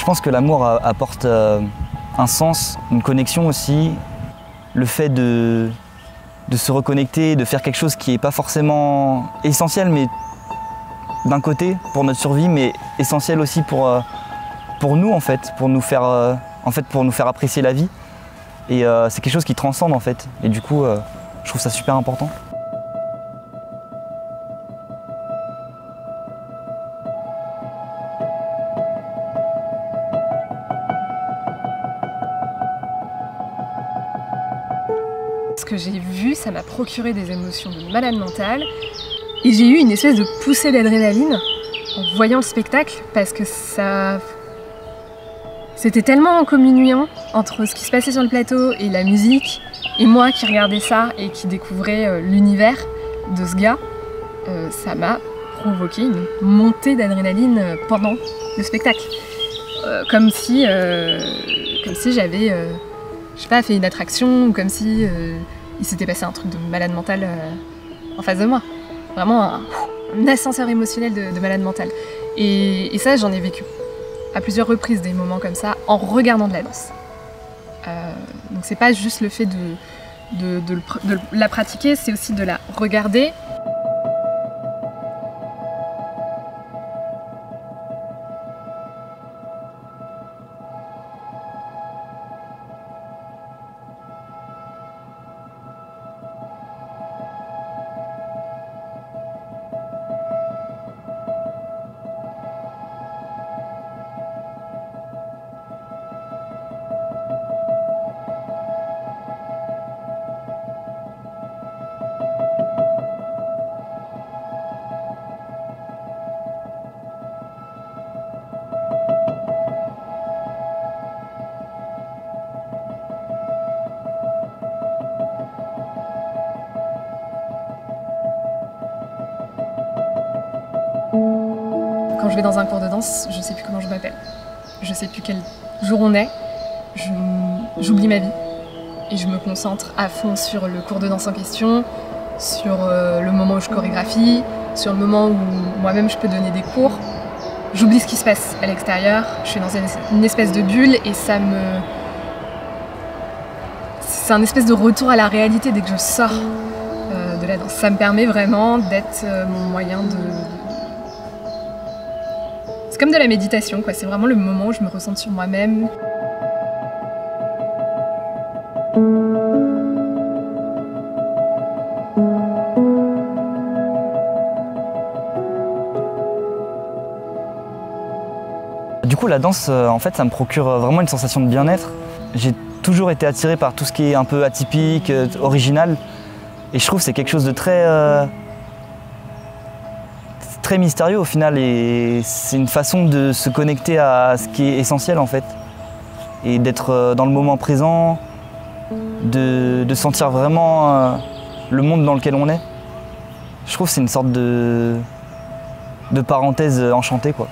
pense que l'amour apporte un sens, une connexion aussi. Le fait de se reconnecter, de faire quelque chose qui n'est pas forcément essentiel, mais d'un côté pour notre survie, mais essentiel aussi pour nous en fait, pour nous faire apprécier la vie. Et c'est quelque chose qui transcende en fait. Et du coup, je trouve ça super important. Ce que j'ai vu, ça m'a procuré des émotions de malade mental. Et j'ai eu une espèce de poussée d'adrénaline en voyant le spectacle parce que c'était tellement en communion entre ce qui se passait sur le plateau et la musique, et moi qui regardais ça et qui découvrais l'univers de ce gars, ça m'a provoqué une montée d'adrénaline pendant le spectacle. Comme si j'avais, je sais pas, fait une attraction, ou comme si il s'était passé un truc de malade mental en face de moi. Vraiment un ascenseur émotionnel de malade mental. Et ça, j'en ai vécu à plusieurs reprises des moments comme ça en regardant de la danse. Donc c'est pas juste le fait de la pratiquer, c'est aussi de la regarder. Quand je vais dans un cours de danse, je sais plus comment je m'appelle. Je sais plus quel jour on est. J'oublie ma vie. Et je me concentre à fond sur le cours de danse en question, sur le moment où je chorégraphie, sur le moment où moi-même je peux donner des cours. J'oublie ce qui se passe à l'extérieur. Je suis dans une espèce de bulle et c'est un espèce de retour à la réalité dès que je sors de la danse. Ça me permet vraiment d'être mon moyen C'est comme de la méditation, quoi. C'est vraiment le moment où je me ressens sur moi-même. Du coup, la danse, en fait, ça me procure vraiment une sensation de bien-être. J'ai toujours été attiré par tout ce qui est un peu atypique, original. Et je trouve que c'est quelque chose de très mystérieux au final, et c'est une façon de se connecter à ce qui est essentiel en fait, et d'être dans le moment présent, de sentir vraiment le monde dans lequel on est. Je trouve que c'est une sorte de parenthèse enchantée, quoi.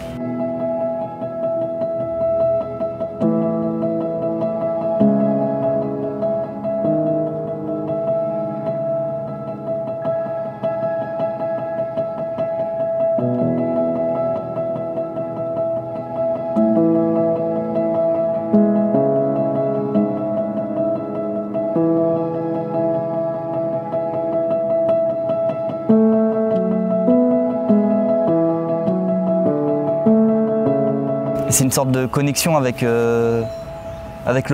C'est une sorte de connexion avec le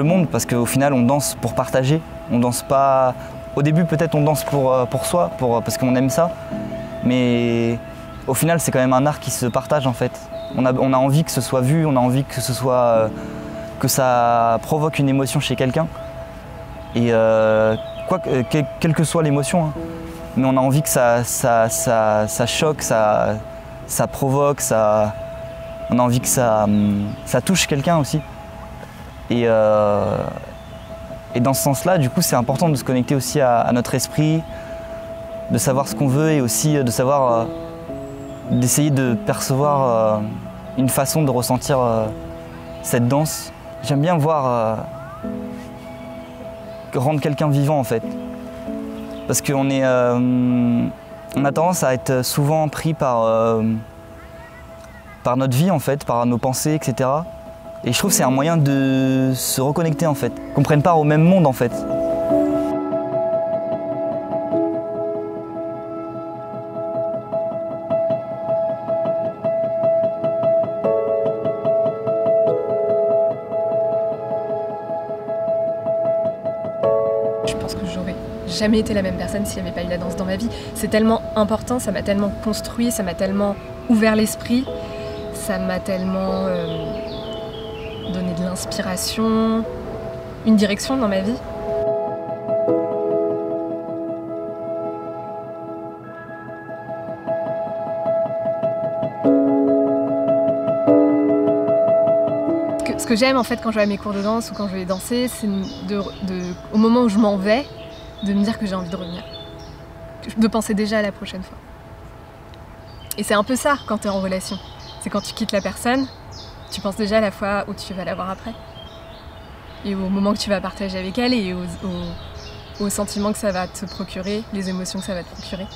monde, parce qu'au final on danse pour partager, on danse pas... Au début peut-être on danse pour soi, parce qu'on aime ça, mais au final c'est quand même un art qui se partage en fait. On a envie que ce soit vu, on a envie que que ça provoque une émotion chez quelqu'un, et quelle que soit l'émotion, hein, mais on a envie que ça choque, ça provoque, on a envie que ça touche quelqu'un aussi. Et dans ce sens-là, du coup, c'est important de se connecter aussi à notre esprit, de savoir ce qu'on veut, et aussi de savoir, d'essayer de percevoir une façon de ressentir cette danse. J'aime bien voir rendre quelqu'un vivant en fait. Parce qu'on on a tendance à être souvent pris par notre vie en fait, par nos pensées, etc. Et je trouve que c'est un moyen de se reconnecter en fait, qu'on prenne part au même monde en fait. Je pense que j'aurais jamais été la même personne s'il n'y avait pas eu la danse dans ma vie. C'est tellement important, ça m'a tellement construit, ça m'a tellement ouvert l'esprit, ça m'a tellement donné de l'inspiration, une direction dans ma vie. Ce que j'aime en fait quand je vais à mes cours de danse ou quand je vais danser, c'est au moment où je m'en vais, de me dire que j'ai envie de revenir. De penser déjà à la prochaine fois. Et c'est un peu ça quand tu es en relation. C'est quand tu quittes la personne, tu penses déjà à la fois où tu vas la voir après. Et au moment que tu vas partager avec elle et aux sentiments que ça va te procurer, les émotions que ça va te procurer.